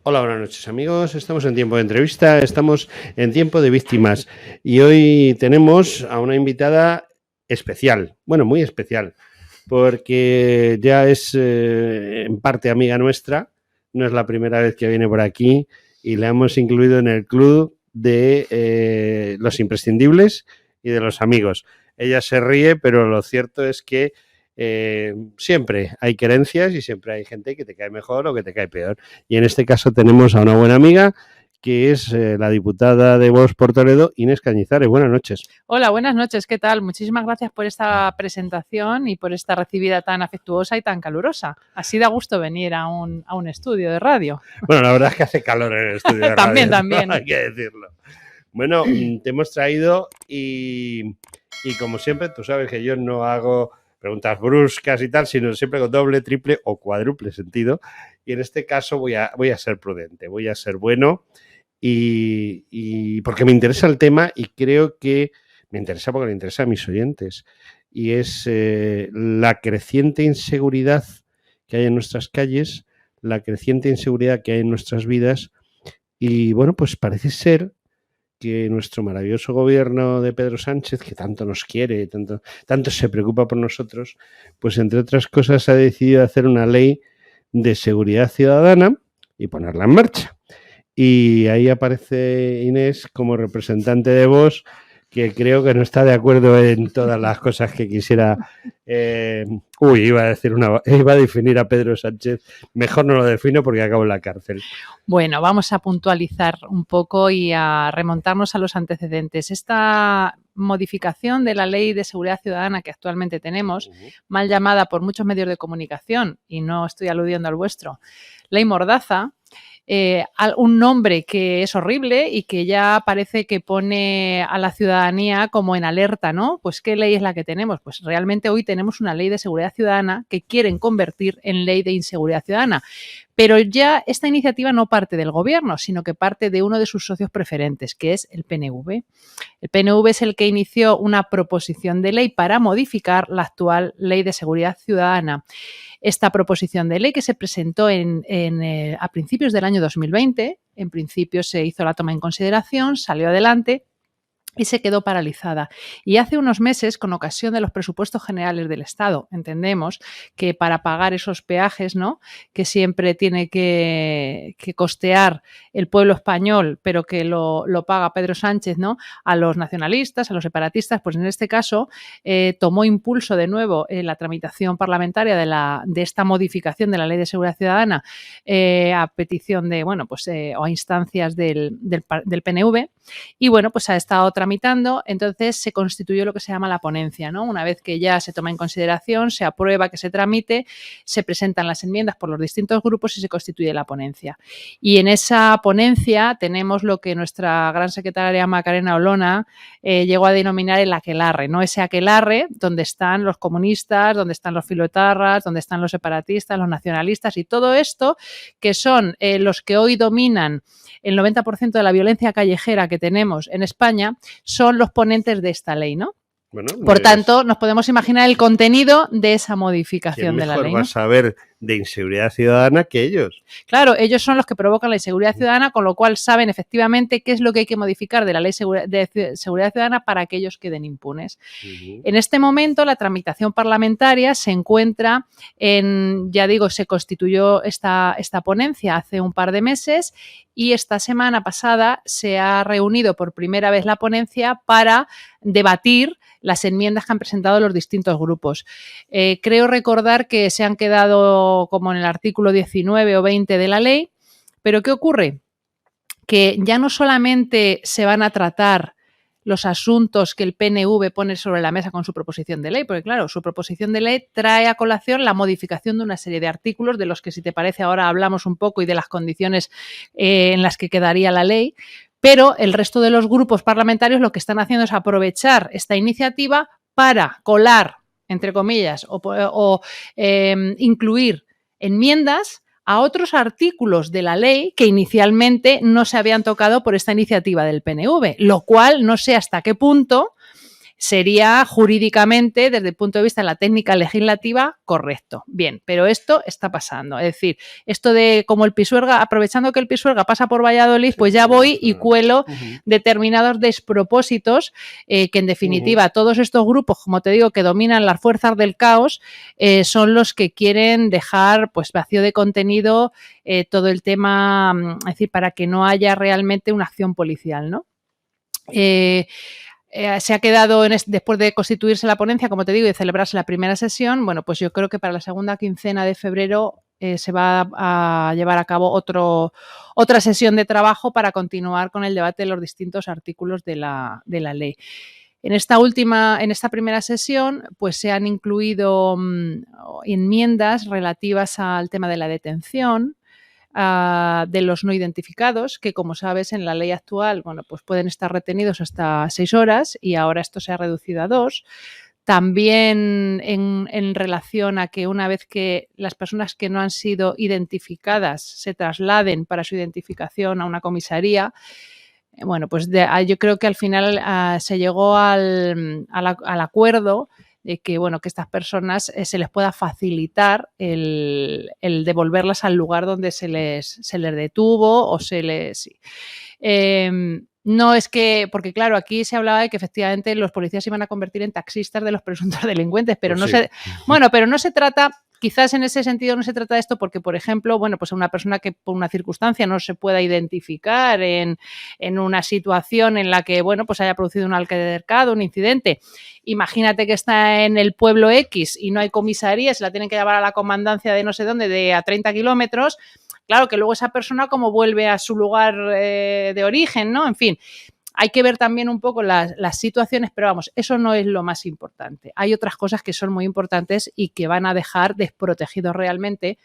Hola, buenas noches amigos, estamos en tiempo de entrevista, estamos en tiempo de víctimas y hoy tenemos a una invitada especial, bueno, muy especial, porque ya es en parte amiga nuestra, no es la primera vez que viene por aquí y la hemos incluido en el club de los imprescindibles y de los amigos. Ella se ríe, pero lo cierto es que siempre hay querencias y siempre hay gente que te cae mejor o que te cae peor. Y en este caso tenemos a una buena amiga que es la diputada de Vox por Toledo, Inés Cañizares. Buenas noches. Hola, buenas noches, ¿qué tal? Muchísimas gracias por esta presentación y por esta recibida tan afectuosa y tan calurosa. Así da gusto venir a un estudio de radio. Bueno, la verdad es que hace calor en el estudio de radio. También. Hay que decirlo. Bueno, te hemos traído y como siempre, tú sabes que yo no hago preguntas bruscas y tal, sino siempre con doble, triple o cuádruple sentido. Y en este caso voy a ser prudente, voy a ser bueno y porque me interesa el tema y creo que me interesa porque le interesa a mis oyentes. Y es la creciente inseguridad que hay en nuestras calles, la creciente inseguridad que hay en nuestras vidas. Y bueno, pues parece ser que nuestro maravilloso gobierno de Pedro Sánchez, que tanto nos quiere, tanto se preocupa por nosotros, pues entre otras cosas ha decidido hacer una ley de seguridad ciudadana y ponerla en marcha. Y ahí aparece Inés como representante de Vox, que creo que no está de acuerdo en todas las cosas que quisiera. Iba a definir a Pedro Sánchez. Mejor no lo defino porque acabo en la cárcel. Bueno, vamos a puntualizar un poco y a remontarnos a los antecedentes. Esta modificación de la Ley de Seguridad Ciudadana que actualmente tenemos, mal llamada por muchos medios de comunicación, y no estoy aludiendo al vuestro, Ley Mordaza, un nombre que es horrible y que ya parece que pone a la ciudadanía como en alerta, ¿no? Pues ¿qué ley es la que tenemos? Pues realmente hoy tenemos una ley de seguridad ciudadana que quieren convertir en ley de inseguridad ciudadana. Pero ya esta iniciativa no parte del gobierno, sino que parte de uno de sus socios preferentes, que es el PNV. El PNV es el que inició una proposición de ley para modificar la actual ley de seguridad ciudadana. Esta proposición de ley que se presentó a principios del año 2020, en principio se hizo la toma en consideración, salió adelante y se quedó paralizada. Y hace unos meses, con ocasión de los presupuestos generales del Estado, entendemos que para pagar esos peajes, ¿no?, que siempre tiene que costear el pueblo español, pero que lo paga Pedro Sánchez, ¿no?, a los nacionalistas, a los separatistas, pues en este caso tomó impulso de nuevo en la tramitación parlamentaria de esta modificación de la Ley de Seguridad Ciudadana a petición de, bueno, pues o a instancias del PNV. Y bueno, pues ha estado tramitando, entonces se constituyó lo que se llama la ponencia, ¿no? Una vez que ya se toma en consideración, se aprueba que se tramite, se presentan las enmiendas por los distintos grupos y se constituye la ponencia. Y en esa ponencia tenemos lo que nuestra gran secretaria Macarena Olona llegó a denominar el aquelarre, ¿no? Ese aquelarre donde están los comunistas, donde están los filoetarras, donde están los separatistas, los nacionalistas y todo esto, que son los que hoy dominan el 90% de la violencia callejera que tenemos en España, son los ponentes de esta ley, ¿no? Bueno, por tanto, nos podemos imaginar el contenido de esa modificación de la ley, ¿no? ¿Quién mejor va a saber de inseguridad ciudadana que ellos? Claro, ellos son los que provocan la inseguridad ciudadana, con lo cual saben efectivamente qué es lo que hay que modificar de la ley de seguridad ciudadana para que ellos queden impunes. En este momento, la tramitación parlamentaria se encuentra ya digo, se constituyó esta ponencia hace un par de meses y esta semana pasada se ha reunido por primera vez la ponencia para debatir las enmiendas que han presentado los distintos grupos. Creo recordar que se han quedado como en el artículo 19 o 20 de la ley, pero ¿qué ocurre? Que ya no solamente se van a tratar los asuntos que el PNV pone sobre la mesa con su proposición de ley, porque claro, su proposición de ley trae a colación la modificación de una serie de artículos, de los que si te parece ahora hablamos un poco y de las condiciones en las que quedaría la ley, pero el resto de los grupos parlamentarios lo que están haciendo es aprovechar esta iniciativa para colar, entre comillas, o incluir enmiendas a otros artículos de la ley que inicialmente no se habían tocado por esta iniciativa del PNV, lo cual no sé hasta qué punto sería jurídicamente, desde el punto de vista de la técnica legislativa, correcto. Bien, pero esto está pasando. Es decir, esto de como el Pisuerga, aprovechando que el Pisuerga pasa por Valladolid, pues ya voy y cuelo determinados despropósitos que en definitiva todos estos grupos, como te digo, que dominan las fuerzas del caos, son los que quieren dejar pues vacío de contenido todo el tema, es decir, para que no haya realmente una acción policial, ¿no? Se ha quedado, después de constituirse la ponencia, como te digo, y de celebrarse la primera sesión, bueno, pues yo creo que para la segunda quincena de febrero se va a llevar a cabo otra sesión de trabajo para continuar con el debate de los distintos artículos de la ley. En esta primera sesión, pues se han incluido enmiendas relativas al tema de la detención, de los no identificados, que como sabes en la ley actual, bueno, pues pueden estar retenidos hasta 6 horas y ahora esto se ha reducido a 2. También en relación a que una vez que las personas que no han sido identificadas se trasladen para su identificación a una comisaría, bueno, pues yo creo que al final se llegó al acuerdo de que, bueno, que estas personas se les pueda facilitar el devolverlas al lugar donde se les detuvo o se les... no es que, porque claro, aquí se hablaba de que efectivamente los policías se iban a convertir en taxistas de los presuntos delincuentes, pero pues pero no se trata... Quizás en ese sentido no se trata de esto porque, por ejemplo, bueno, pues una persona que por una circunstancia no se pueda identificar en una situación en la que, bueno, pues haya producido un altercado, un incidente. Imagínate que está en el pueblo X y no hay comisaría, se la tienen que llevar a la comandancia de no sé dónde, a 30 kilómetros. Claro que luego esa persona como vuelve a su lugar de origen, ¿no? En fin. Hay que ver también un poco las situaciones, pero vamos, eso no es lo más importante. Hay otras cosas que son muy importantes y que van a dejar desprotegidos realmente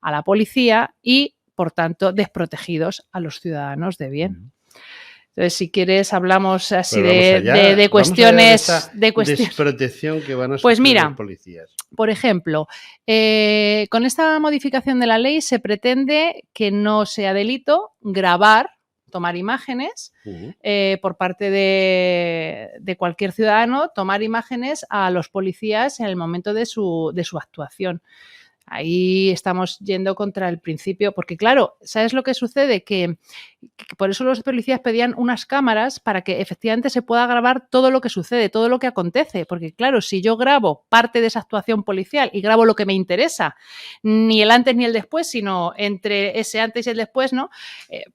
a la policía y, por tanto, desprotegidos a los ciudadanos de bien. Entonces, si quieres, hablamos así de cuestiones... de desprotección que van a pues mira, los policías. Por ejemplo, con esta modificación de la ley se pretende que no sea delito grabar, tomar imágenes por parte de cualquier ciudadano, tomar imágenes a los policías en el momento de su actuación. Ahí estamos yendo contra el principio, porque claro, ¿sabes lo que sucede? Que por eso los policías pedían unas cámaras para que efectivamente se pueda grabar todo lo que sucede, todo lo que acontece, porque claro, si yo grabo parte de esa actuación policial y grabo lo que me interesa, ni el antes ni el después, sino entre ese antes y el después, ¿no?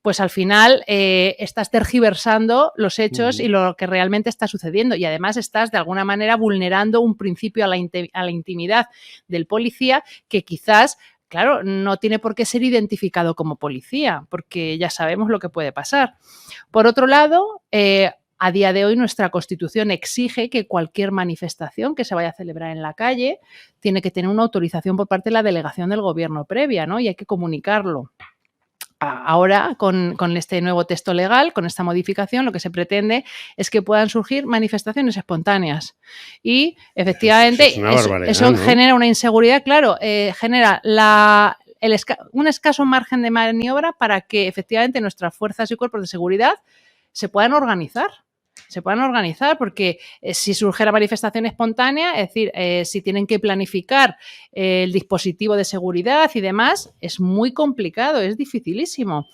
Pues al final estás tergiversando los hechos y lo que realmente está sucediendo y además estás de alguna manera vulnerando un principio a la intimidad del policía que quizás, claro, no tiene por qué ser identificado como policía, porque ya sabemos lo que puede pasar. Por otro lado, a día de hoy nuestra Constitución exige que cualquier manifestación que se vaya a celebrar en la calle tiene que tener una autorización por parte de la delegación del Gobierno previa, ¿no? Y hay que comunicarlo. Ahora, con este nuevo texto legal, con esta modificación, lo que se pretende es que puedan surgir manifestaciones espontáneas. Y, efectivamente, eso ¿no? Genera una inseguridad, claro, genera un escaso margen de maniobra para que, efectivamente, nuestras fuerzas y cuerpos de seguridad se puedan organizar. Porque si surge la manifestación espontánea, es decir, si tienen que planificar el dispositivo de seguridad y demás, es muy complicado, es dificilísimo.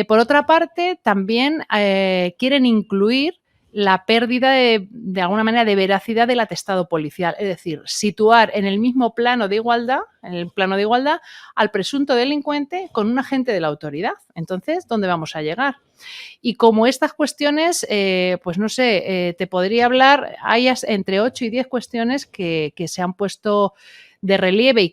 Por otra parte, también quieren incluir la pérdida de alguna manera de veracidad del atestado policial, es decir, situar en el mismo plano de igualdad, al presunto delincuente con un agente de la autoridad. Entonces, ¿dónde vamos a llegar? Y como estas cuestiones, pues no sé, te podría hablar, hay entre 8 y 10 cuestiones que se han puesto de relieve y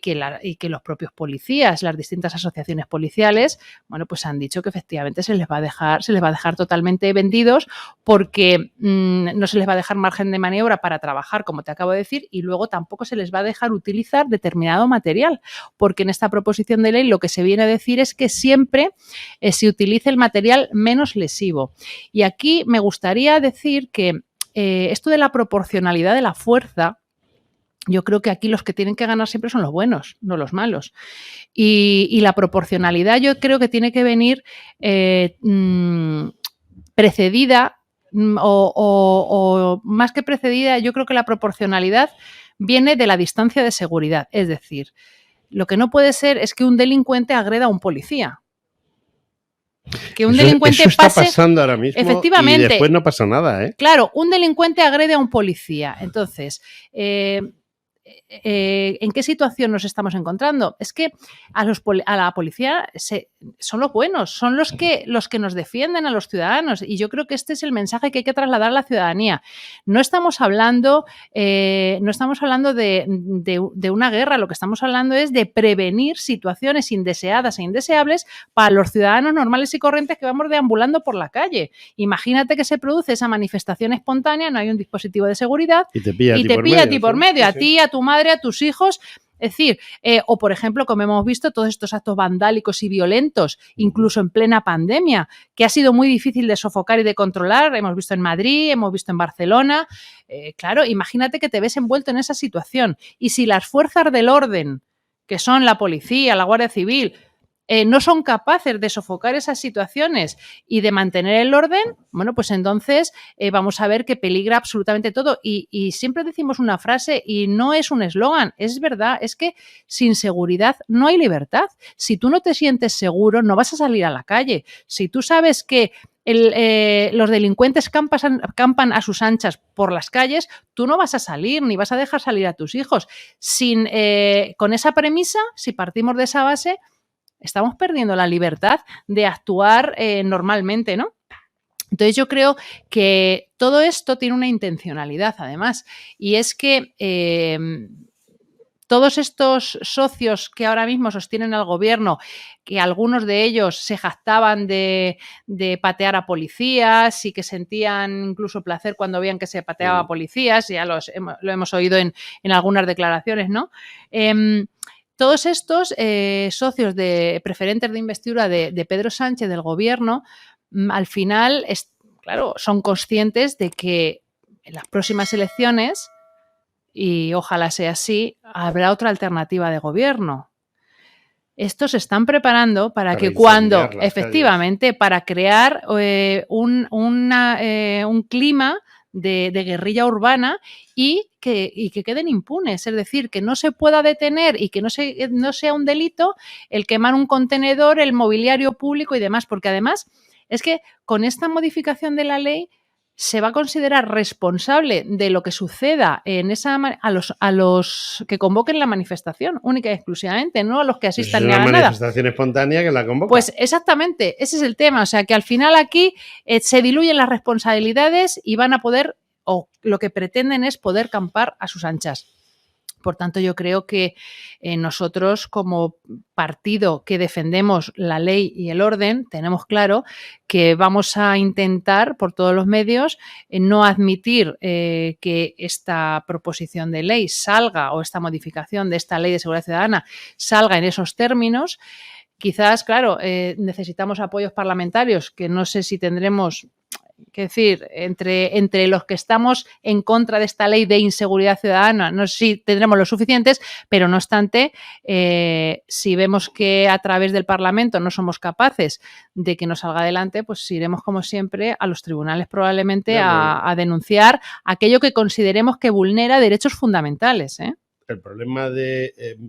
que los propios policías, las distintas asociaciones policiales, bueno, pues han dicho que efectivamente se les va a dejar totalmente vendidos porque no se les va a dejar margen de maniobra para trabajar, como te acabo de decir, y luego tampoco se les va a dejar utilizar determinado material, porque en esta proposición de ley lo que se viene a decir es que siempre se utilice el material menos lesivo. Y aquí me gustaría decir que esto de la proporcionalidad de la fuerza, yo creo que aquí los que tienen que ganar siempre son los buenos, no los malos. Y la proporcionalidad yo creo que tiene que venir precedida o más que precedida, yo creo que la proporcionalidad viene de la distancia de seguridad. Es decir, lo que no puede ser es que un delincuente agreda a un policía. Que un delincuente eso está pase, pasando ahora mismo, efectivamente, y después no pasa nada, ¿eh? Claro, un delincuente agrede a un policía. Entonces, ¿en qué situación nos estamos encontrando? Es que a la policía son los buenos, son los que nos defienden a los ciudadanos, y yo creo que este es el mensaje que hay que trasladar a la ciudadanía. No estamos hablando de una guerra, lo que estamos hablando es de prevenir situaciones indeseadas e indeseables para los ciudadanos normales y corrientes que vamos deambulando por la calle. Imagínate que se produce esa manifestación espontánea, no hay un dispositivo de seguridad y te pilla a ti por medio, a ti, a tu madre, a tus hijos. Es decir, o por ejemplo, como hemos visto, todos estos actos vandálicos y violentos, incluso en plena pandemia, que ha sido muy difícil de sofocar y de controlar. Hemos visto en Madrid, hemos visto en Barcelona. Claro, imagínate que te ves envuelto en esa situación. Y si las fuerzas del orden, que son la policía, la Guardia Civil, no son capaces de sofocar esas situaciones y de mantener el orden, bueno, pues entonces vamos a ver que peligra absolutamente todo. Y siempre decimos una frase, y no es un eslogan, es verdad, es que sin seguridad no hay libertad. Si tú no te sientes seguro, no vas a salir a la calle. Si tú sabes que los delincuentes campan a sus anchas por las calles, tú no vas a salir, ni vas a dejar salir a tus hijos. Con esa premisa, si partimos de esa base, estamos perdiendo la libertad de actuar normalmente, ¿no? Entonces yo creo que todo esto tiene una intencionalidad, además, y es que todos estos socios que ahora mismo sostienen al gobierno, que algunos de ellos se jactaban de patear a policías y que sentían incluso placer cuando veían que se pateaba a policías, ya lo hemos oído en algunas declaraciones, ¿no? Todos estos socios preferentes de investidura de Pedro Sánchez, del gobierno, al final, claro, son conscientes de que en las próximas elecciones, y ojalá sea así, habrá otra alternativa de gobierno. Estos se están preparando para que cuando, efectivamente, para crear un clima de guerrilla urbana y que queden impunes, es decir, que no se pueda detener y que no sea un delito el quemar un contenedor, el mobiliario público y demás, porque además es que con esta modificación de la ley se va a considerar responsable de lo que suceda a los que convoquen la manifestación, única y exclusivamente, no a los que asistan ni a nada. Es una manifestación espontánea que la convoca. Pues exactamente, ese es el tema. O sea, que al final aquí se diluyen las responsabilidades y van a poder, o lo que pretenden es poder campar a sus anchas. Por tanto, yo creo que nosotros, como partido que defendemos la ley y el orden, tenemos claro que vamos a intentar, por todos los medios, no admitir que esta proposición de ley salga, o esta modificación de esta ley de seguridad ciudadana salga en esos términos. Quizás, claro, necesitamos apoyos parlamentarios, que no sé si tendremos. Es decir, entre los que estamos en contra de esta ley de inseguridad ciudadana, no sé si tendremos los suficientes, pero no obstante, si vemos que a través del Parlamento no somos capaces de que nos salga adelante, pues iremos, como siempre, a los tribunales probablemente a denunciar aquello que consideremos que vulnera derechos fundamentales, ¿eh? El problema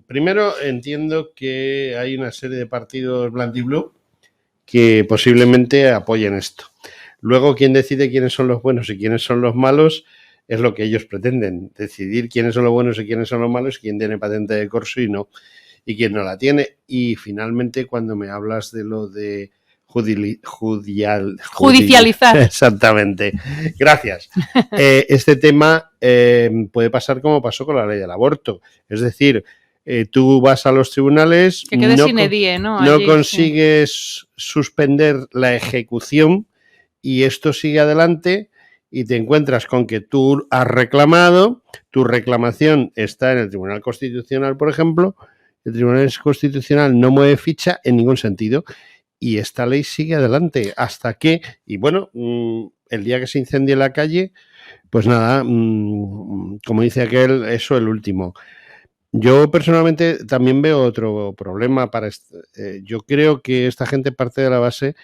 primero, entiendo que hay una serie de partidos blandiblue que posiblemente apoyen esto. Luego, quien decide quiénes son los buenos y quiénes son los malos es lo que ellos pretenden. Decidir quiénes son los buenos y quiénes son los malos, quién tiene patente de corso y quién no la tiene. Y finalmente, cuando me hablas de lo de judicializar. Exactamente. Gracias. Este tema puede pasar como pasó con la ley del aborto. Es decir, tú vas a los tribunales, que quede sin edie, ¿no? No consigues suspender la ejecución y esto sigue adelante y te encuentras con que tú has reclamado, tu reclamación está en el Tribunal Constitucional, por ejemplo, el Tribunal Constitucional no mueve ficha en ningún sentido y esta ley sigue adelante hasta que, y bueno, el día que se incendie la calle, pues nada, como dice aquel, eso el último. Yo personalmente también veo otro problema yo creo que esta gente parte de la base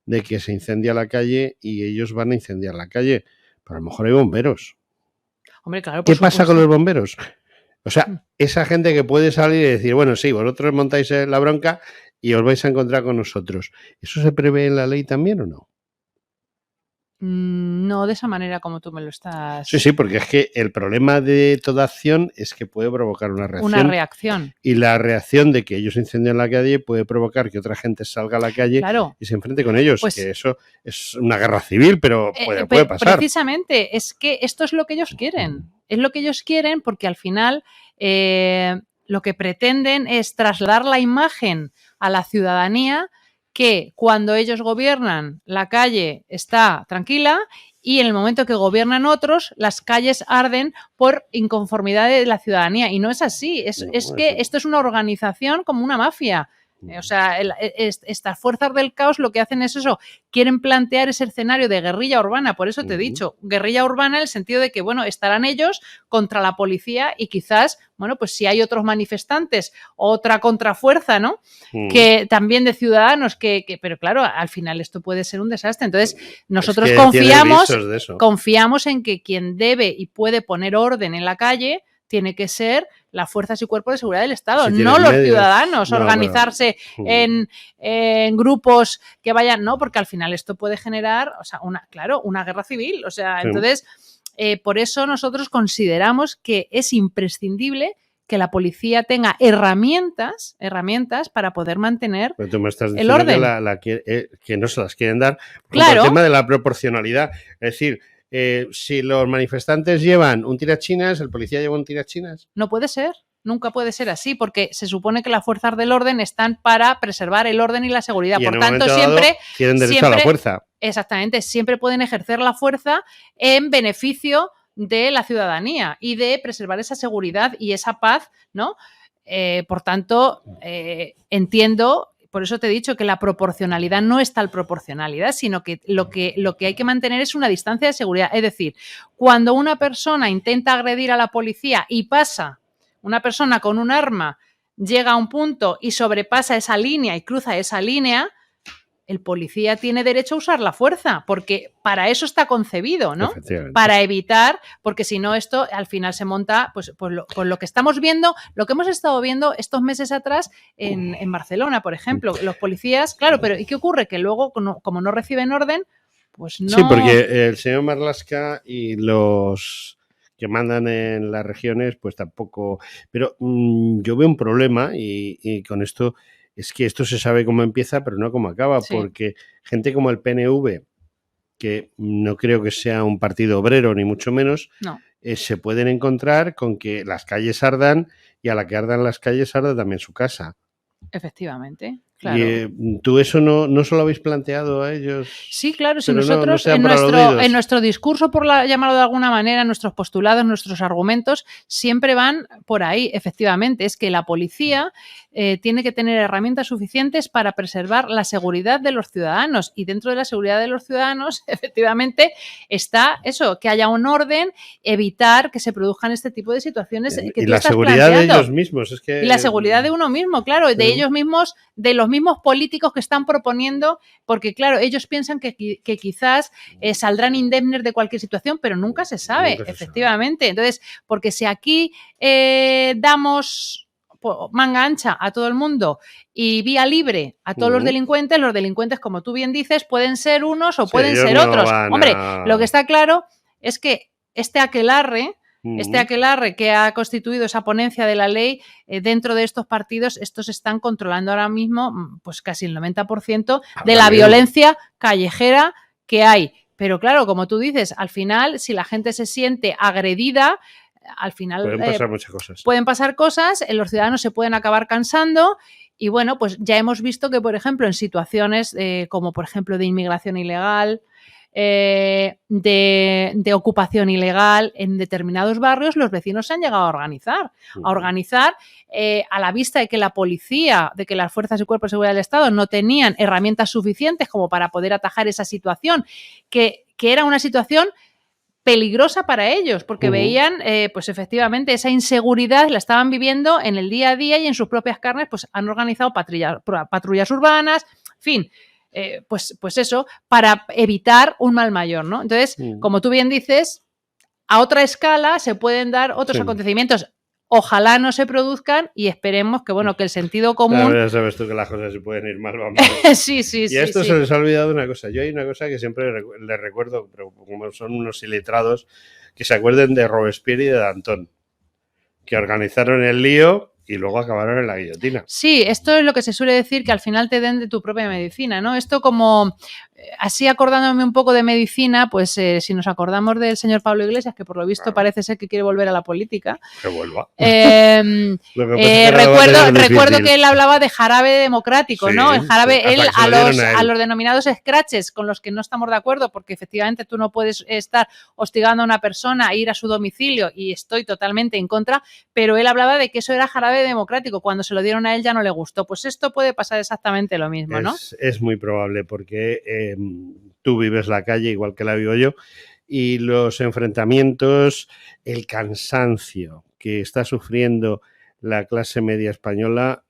de que se incendia la calle y ellos van a incendiar la calle. Pero a lo mejor hay bomberos. Hombre, claro, ¿Qué pasa con los bomberos? O sea, esa gente que puede salir y decir, bueno, sí, vosotros montáis la bronca y os vais a encontrar con nosotros. ¿Eso se prevé en la ley también o no? No de esa manera como tú me lo estás... Sí, porque es que el problema de toda acción es que puede provocar una reacción. Una reacción. Y la reacción de que ellos incendian la calle puede provocar que otra gente salga a la calle y se enfrente con ellos. Pues, que eso es una guerra civil, pero puede pasar. Precisamente, es que esto es lo que ellos quieren. Es lo que ellos quieren porque al final lo que pretenden es trasladar la imagen a la ciudadanía que cuando ellos gobiernan la calle está tranquila y en el momento que gobiernan otros las calles arden por inconformidad de la ciudadanía. Y no es así, es que esto es una organización como una mafia. O sea, estas fuerzas del caos lo que hacen es eso, quieren plantear ese escenario de guerrilla urbana, por eso te he dicho, guerrilla urbana en el sentido de que, bueno, estarán ellos contra la policía y quizás, bueno, pues si hay otros manifestantes, otra contrafuerza, ¿no? Que también de ciudadanos, pero claro, al final esto puede ser un desastre. Entonces, nosotros confiamos en que quien debe y puede poner orden en la calle tiene que ser las fuerzas y cuerpos de seguridad del Estado, no los ciudadanos, organizarse en grupos que vayan, no, porque al final esto puede generar, o sea, una guerra civil, o sea, entonces, por eso nosotros consideramos que es imprescindible que la policía tenga herramientas para poder mantener Pero tú me estás el orden. Que no se las quieren dar por el tema de la proporcionalidad, es decir, si los manifestantes llevan un tirachinas, ¿el policía lleva un tirachinas? No puede ser, nunca puede ser así, porque se supone que las fuerzas del orden están para preservar el orden y la seguridad. Y por tanto, siempre tienen derecho a la fuerza. Exactamente, siempre pueden ejercer la fuerza en beneficio de la ciudadanía y de preservar esa seguridad y esa paz, ¿no? Por tanto, entiendo. Por eso te he dicho que la proporcionalidad no es tal proporcionalidad, sino que lo que hay que mantener es una distancia de seguridad. Es decir, cuando una persona intenta agredir a la policía y pasa, una persona con un arma llega a un punto y sobrepasa esa línea y cruza esa línea, el policía tiene derecho a usar la fuerza, porque para eso está concebido, ¿no? Para evitar, porque si no esto al final se monta, pues lo que estamos viendo, lo que hemos estado viendo estos meses atrás en Barcelona, por ejemplo. Los policías, claro, pero ¿y qué ocurre? Que luego, como no reciben orden, pues no... Sí, porque el señor Marlaska y los que mandan en las regiones, pues tampoco... Pero yo veo un problema y con esto... Es que esto se sabe cómo empieza, pero no cómo acaba, porque gente como el PNV, que no creo que sea un partido obrero, ni mucho menos, se pueden encontrar con que las calles ardan y a la que ardan las calles arda también su casa. Efectivamente. Claro. Y tú eso no se lo habéis planteado a ellos. Sí, claro, si nosotros en nuestro discurso, llamarlo de alguna manera, nuestros postulados, nuestros argumentos, siempre van por ahí, efectivamente. Es que la policía tiene que tener herramientas suficientes para preservar la seguridad de los ciudadanos. Y dentro de la seguridad de los ciudadanos, efectivamente, está eso, que haya un orden, evitar que se produzcan este tipo de situaciones que y tú la estás seguridad planteando. de ellos mismos. Es que, y la seguridad de uno mismo, claro, de ellos mismos, de los mismos políticos que están proponiendo, porque claro, ellos piensan que quizás saldrán indemnes de cualquier situación, pero nunca se sabe, efectivamente. Entonces, porque si aquí damos manga ancha a todo el mundo y vía libre a todos los delincuentes, como tú bien dices, pueden ser unos o pueden ser otros. Hombre, lo que está claro es que este aquelarre que ha constituido esa ponencia de la ley, dentro de estos partidos, estos están controlando ahora mismo pues casi el 90% de la violencia callejera que hay. Pero claro, como tú dices, al final, si la gente se siente agredida, al final pueden pasar muchas cosas. Pueden pasar cosas, los ciudadanos se pueden acabar cansando y bueno, pues ya hemos visto que, por ejemplo, en situaciones como, por ejemplo, de inmigración ilegal, de ocupación ilegal en determinados barrios, los vecinos se han llegado a organizar a la vista de que la policía, de que las fuerzas y cuerpos de seguridad del Estado no tenían herramientas suficientes como para poder atajar esa situación, que era una situación peligrosa para ellos, porque veían, pues efectivamente, esa inseguridad la estaban viviendo en el día a día y en sus propias carnes, pues han organizado patrullas urbanas, en fin. pues eso, para evitar un mal mayor, ¿no? Entonces, como tú bien dices, a otra escala se pueden dar otros acontecimientos. Ojalá no se produzcan y esperemos que, bueno, que el sentido común... Ya sabes tú que las cosas se pueden ir mal, vamos. Sí. Y a esto se les ha olvidado una cosa. Yo hay una cosa que siempre les recuerdo, pero como son unos iletrados, que se acuerden de Robespierre y de Danton, que organizaron el lío y luego acabaron en la guillotina. Sí, esto es lo que se suele decir, que al final te den de tu propia medicina, ¿no? Esto como, así acordándome un poco de medicina, pues si nos acordamos del señor Pablo Iglesias, que por lo visto parece ser que quiere volver a la política. Que vuelva. Recuerdo que él hablaba de jarabe democrático, ¿no? El jarabe, él a los denominados scratches, con los que no estamos de acuerdo, porque efectivamente tú no puedes estar hostigando a una persona, ir a su domicilio, y estoy totalmente en contra, pero él hablaba de que eso era jarabe democrático. Cuando se lo dieron a él ya no le gustó. Pues esto puede pasar exactamente lo mismo, ¿no? Es muy probable, porque tú vives la calle igual que la vivo yo, y los enfrentamientos, el cansancio que está sufriendo la clase media española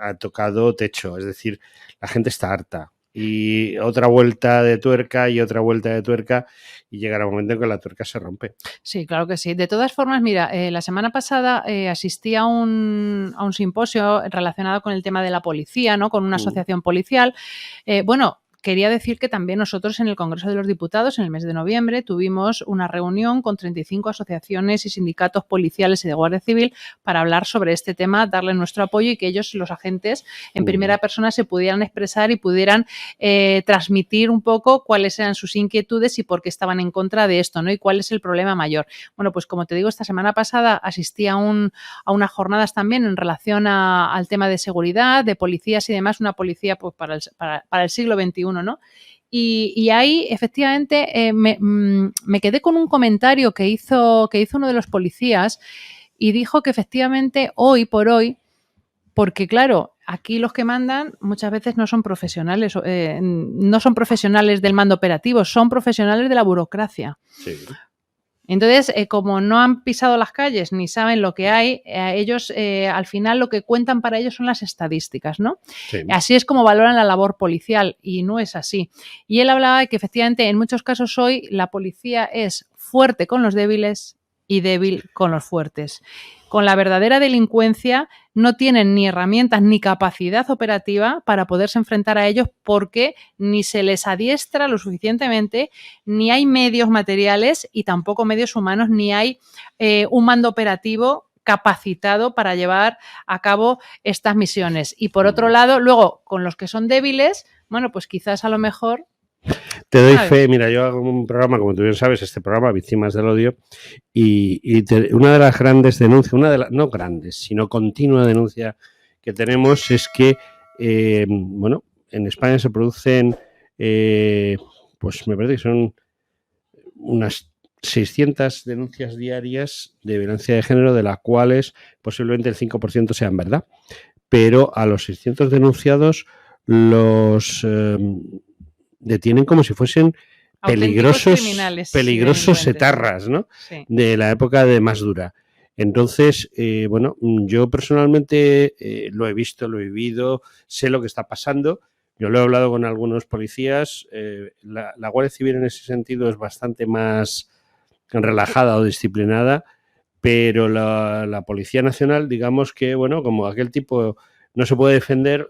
ha tocado techo. Es decir, la gente está harta. Y otra vuelta de tuerca y otra vuelta de tuerca, y llegará un momento en que la tuerca se rompe. Sí, claro que sí. De todas formas, mira, la semana pasada asistí a un simposio relacionado con el tema de la policía, ¿no? Con una asociación policial. Quería decir que también nosotros en el Congreso de los Diputados, en el mes de noviembre, tuvimos una reunión con 35 asociaciones y sindicatos policiales y de Guardia Civil para hablar sobre este tema, darle nuestro apoyo y que ellos, los agentes, en primera persona se pudieran expresar y pudieran transmitir un poco cuáles eran sus inquietudes y por qué estaban en contra de esto, ¿no? Y cuál es el problema mayor. Bueno, pues como te digo, esta semana pasada asistí a unas jornadas también en relación al tema de seguridad, de policías y demás, una policía pues, para el siglo XXI, ¿no? Y ahí efectivamente me quedé con un comentario que hizo uno de los policías y dijo que efectivamente hoy por hoy, porque claro, aquí los que mandan muchas veces no son profesionales, no son profesionales del mando operativo, son profesionales de la burocracia. Sí. Entonces, como no han pisado las calles ni saben lo que hay, ellos al final lo que cuentan para ellos son las estadísticas, ¿no? Sí. Así es como valoran la labor policial y no es así. Y él hablaba de que efectivamente en muchos casos hoy la policía es fuerte con los débiles y débil con los fuertes. Con la verdadera delincuencia no tienen ni herramientas ni capacidad operativa para poderse enfrentar a ellos porque ni se les adiestra lo suficientemente, ni hay medios materiales y tampoco medios humanos, ni hay un mando operativo capacitado para llevar a cabo estas misiones. Y por otro lado, luego, con los que son débiles, bueno, pues quizás a lo mejor... Te doy fe, mira, yo hago un programa, como tú bien sabes, este programa, Víctimas del Odio, y una de las grandes denuncias, no grandes, sino continua denuncia que tenemos es que, en España se producen, pues me parece que son unas 600 denuncias diarias de violencia de género, de las cuales posiblemente el 5% sean verdad. Pero a los 600 denunciados los detienen como si fuesen peligrosos etarras, ¿no? Sí. De la época de Masdura. Entonces, yo personalmente lo he visto, lo he vivido, sé lo que está pasando. Yo lo he hablado con algunos policías. La Guardia Civil en ese sentido es bastante más relajada o disciplinada, pero la Policía Nacional, digamos que, como aquel tipo no se puede defender,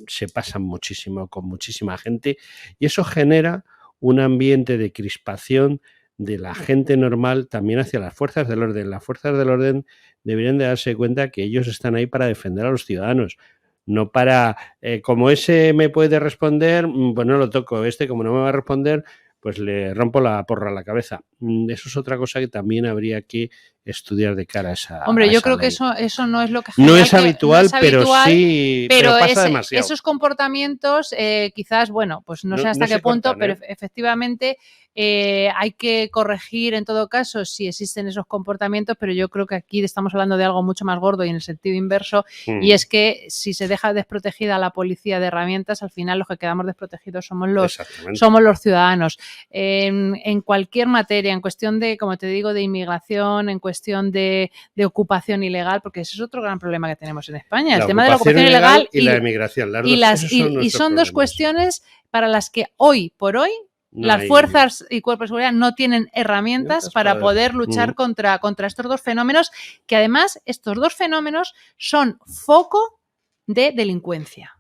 se pasan muchísimo con muchísima gente y eso genera un ambiente de crispación de la gente normal también hacia las fuerzas del orden. Las fuerzas del orden deberían de darse cuenta que ellos están ahí para defender a los ciudadanos, no para, como ese me puede responder, pues no lo toco, como no me va a responder, pues le rompo la porra a la cabeza. Eso es otra cosa que también habría que estudiar de cara a esa Hombre, yo creo ley. que eso no es lo que... No es habitual, pero sí, pero pasa demasiado. Esos comportamientos quizás, pues no sé hasta qué punto, pero efectivamente hay que corregir en todo caso si existen esos comportamientos, pero yo creo que aquí estamos hablando de algo mucho más gordo y en el sentido inverso, y es que si se deja desprotegida a la policía de herramientas, al final los que quedamos desprotegidos somos los ciudadanos. En cualquier materia, en cuestión de, como te digo, de inmigración, en cuestión cuestión de ocupación ilegal, porque ese es otro gran problema que tenemos en España, La el tema de la ocupación ilegal y la emigración. Y son dos cuestiones para las que hoy por hoy las fuerzas y cuerpos de seguridad no tienen herramientas para poder luchar contra estos dos fenómenos, que además estos dos fenómenos son foco de delincuencia.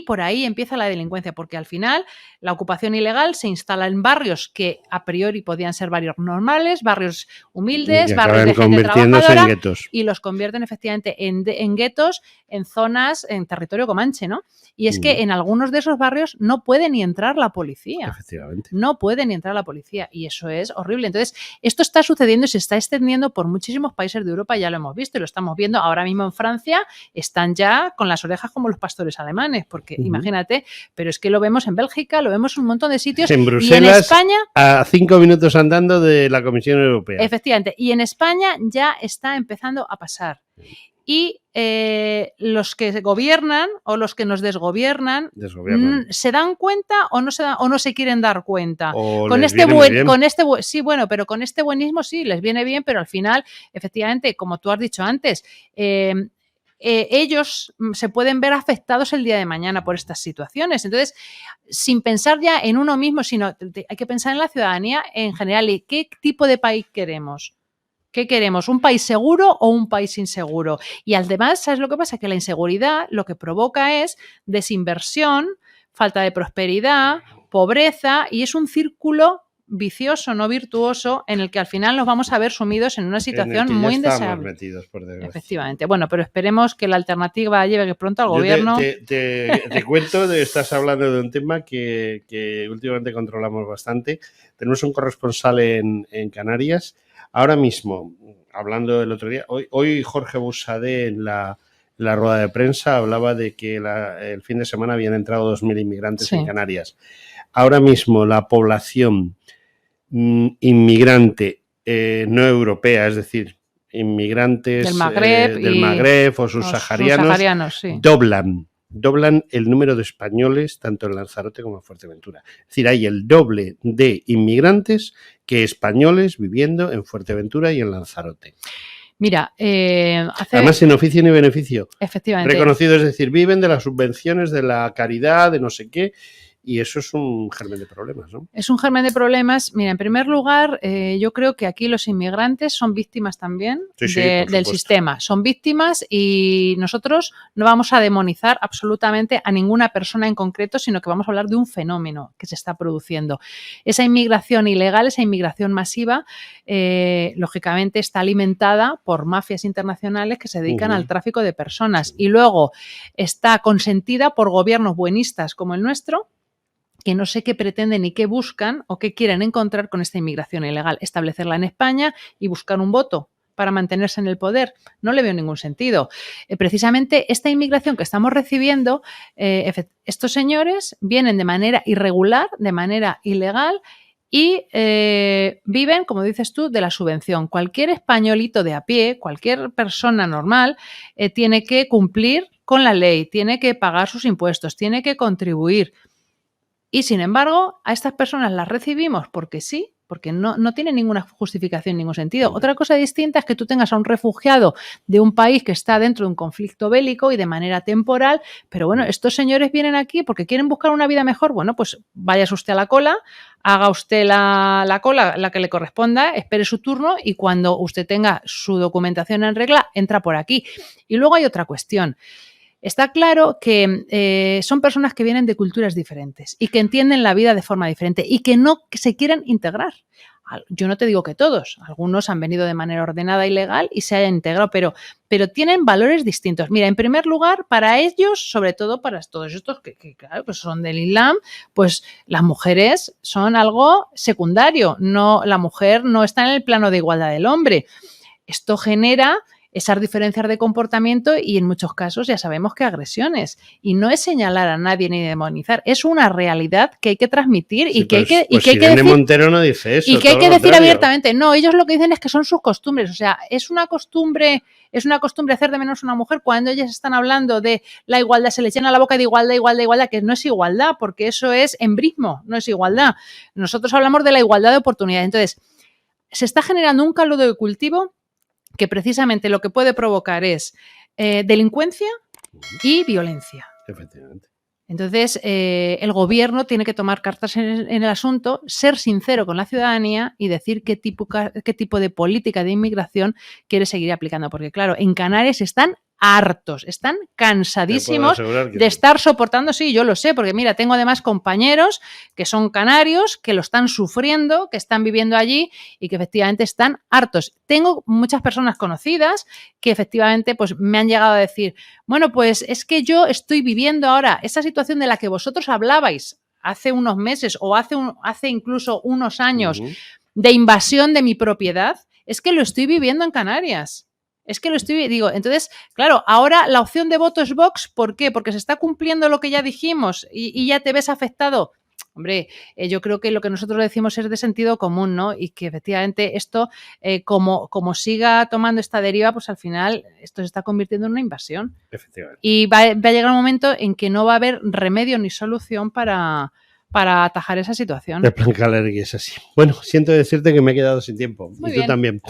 Por ahí empieza la delincuencia, porque al final la ocupación ilegal se instala en barrios que a priori podían ser barrios normales, barrios humildes, barrios de gente trabajadora, y los convierten efectivamente en guetos, en zonas, en territorio comanche, ¿no? Y es que en algunos de esos barrios no puede ni entrar la policía. Efectivamente. No puede ni entrar la policía, y eso es horrible. Entonces, esto está sucediendo y se está extendiendo por muchísimos países de Europa, ya lo hemos visto y lo estamos viendo. Ahora mismo en Francia están ya con las orejas como los pastores alemanes, porque imagínate, pero es que lo vemos en Bélgica, lo vemos en un montón de sitios. En Bruselas, y en España, a 5 minutos andando de la Comisión Europea. Efectivamente, y en España ya está empezando a pasar. Y los que gobiernan o los que nos desgobiernan se dan cuenta o no se quieren dar cuenta. Sí, bueno, pero con este buenismo sí les viene bien, pero al final, efectivamente, como tú has dicho antes, ellos se pueden ver afectados el día de mañana por estas situaciones. Entonces, sin pensar ya en uno mismo, sino hay que pensar en la ciudadanía en general y qué tipo de país queremos. ¿Qué queremos? ¿Un país seguro o un país inseguro? Y además, ¿sabes lo que pasa? Que la inseguridad lo que provoca es desinversión, falta de prosperidad, pobreza, y es un círculo vicioso, no virtuoso, en el que al final nos vamos a ver sumidos en una situación muy indeseable. Efectivamente. Bueno, pero esperemos que la alternativa llegue pronto al gobierno. Te cuento, estás hablando de un tema que últimamente controlamos bastante. Tenemos un corresponsal en Canarias. Ahora mismo, hablando del otro día, hoy Jorge Busadé en la rueda de prensa hablaba de que el fin de semana habían entrado 2.000 inmigrantes en Canarias. Ahora mismo la población inmigrante no europea, es decir, inmigrantes del Magreb o subsaharianos, doblan el número de españoles tanto en Lanzarote como en Fuerteventura. Es decir, hay el doble de inmigrantes que españoles viviendo en Fuerteventura y en Lanzarote. Mira, además sin oficio ni beneficio. Efectivamente. Reconocido, es decir, viven de las subvenciones, de la caridad, de no sé qué. Y eso es un germen de problemas, ¿no? Es un germen de problemas. Mira, en primer lugar, yo creo que aquí los inmigrantes son víctimas también del sistema. Son víctimas y nosotros no vamos a demonizar absolutamente a ninguna persona en concreto, sino que vamos a hablar de un fenómeno que se está produciendo. Esa inmigración ilegal, esa inmigración masiva, lógicamente está alimentada por mafias internacionales que se dedican al tráfico de personas y luego está consentida por gobiernos buenistas como el nuestro, que no sé qué pretenden ni qué buscan o qué quieren encontrar con esta inmigración ilegal. Establecerla en España y buscar un voto para mantenerse en el poder. No le veo ningún sentido. Precisamente esta inmigración que estamos recibiendo, estos señores vienen de manera irregular, de manera ilegal y viven, como dices tú, de la subvención. Cualquier españolito de a pie, cualquier persona normal, tiene que cumplir con la ley, tiene que pagar sus impuestos, tiene que contribuir. Y, sin embargo, a estas personas las recibimos porque sí, porque no tiene ninguna justificación, ningún sentido. Otra cosa distinta es que tú tengas a un refugiado de un país que está dentro de un conflicto bélico y de manera temporal, pero bueno, estos señores vienen aquí porque quieren buscar una vida mejor. Bueno, pues váyase usted a la cola, haga usted la cola, la que le corresponda, espere su turno y cuando usted tenga su documentación en regla, entra por aquí. Y luego hay otra cuestión. Está claro que son personas que vienen de culturas diferentes y que entienden la vida de forma diferente y que no se quieren integrar. Yo no te digo que todos, algunos han venido de manera ordenada y legal y se hayan integrado, pero tienen valores distintos. Mira, en primer lugar, para ellos, sobre todo para todos estos que claro, pues son del Islam, pues las mujeres son algo secundario. No, la mujer no está en el plano de igualdad del hombre. Esto genera esas diferencias de comportamiento y en muchos casos ya sabemos que agresiones. Y no es señalar a nadie ni demonizar, es una realidad que hay que transmitir y que hay que decir. Montero no dice eso. Y que hay que decir abiertamente. No, ellos lo que dicen es que son sus costumbres. O sea, es una costumbre hacer de menos a una mujer cuando ellas están hablando de la igualdad, se les llena la boca de igualdad, que no es igualdad, porque eso es embrismo, no es igualdad. Nosotros hablamos de la igualdad de oportunidades. Entonces, se está generando un caldo de cultivo que precisamente lo que puede provocar es delincuencia y violencia. Efectivamente. Entonces, el gobierno tiene que tomar cartas en el asunto, ser sincero con la ciudadanía y decir qué tipo de política de inmigración quiere seguir aplicando. Porque, claro, en Canarias están hartos, están cansadísimos de estar soportando, sí, yo lo sé, porque mira, tengo además compañeros que son canarios, que lo están sufriendo, que están viviendo allí y que efectivamente están hartos. Tengo muchas personas conocidas que efectivamente pues me han llegado a decir, bueno, pues es que yo estoy viviendo ahora esa situación de la que vosotros hablabais hace unos meses o hace incluso unos años de invasión de mi propiedad, es que lo estoy viviendo en Canarias. Es que entonces, claro, ahora la opción de voto es Vox, ¿por qué? Porque se está cumpliendo lo que ya dijimos y ya te ves afectado. Hombre, yo creo que lo que nosotros decimos es de sentido común, ¿no? Y que efectivamente esto, como siga tomando esta deriva, pues al final esto se está convirtiendo en una invasión. Efectivamente. Y va a llegar un momento en que no va a haber remedio ni solución para atajar esa situación. El plan Kalergi es así. Bueno, siento decirte que me he quedado sin tiempo. Muy y bien. Tú también.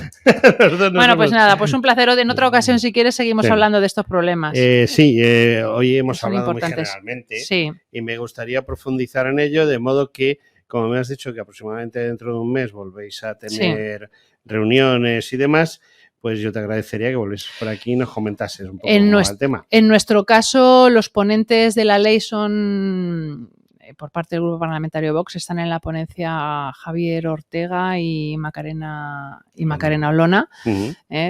Bueno, pues nada, pues un placer. En otra ocasión, si quieres, seguimos hablando de estos problemas. Hoy hemos hablado muy generalmente. Sí. Y me gustaría profundizar en ello, de modo que, como me has dicho, que aproximadamente dentro de un mes volvéis a tener reuniones y demás, pues yo te agradecería que volvieses por aquí y nos comentases un poco el tema. En nuestro caso, los ponentes de la ley son, por parte del Grupo Parlamentario Vox, están en la ponencia Javier Ortega y Macarena Olona,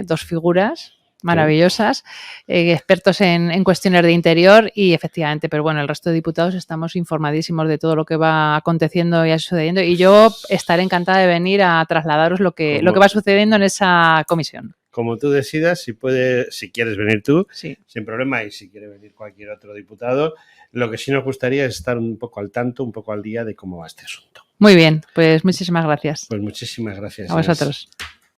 dos figuras maravillosas, expertos en cuestiones de interior y efectivamente, pero bueno, el resto de diputados estamos informadísimos de todo lo que va aconteciendo y sucediendo y yo estaré encantada de venir a trasladaros lo que va sucediendo en esa comisión. Como tú decidas, si quieres venir tú, sí, sin problema, y si quiere venir cualquier otro diputado, lo que sí nos gustaría es estar un poco al tanto, un poco al día de cómo va este asunto. Muy bien, pues muchísimas gracias. Pues muchísimas gracias. A vosotros.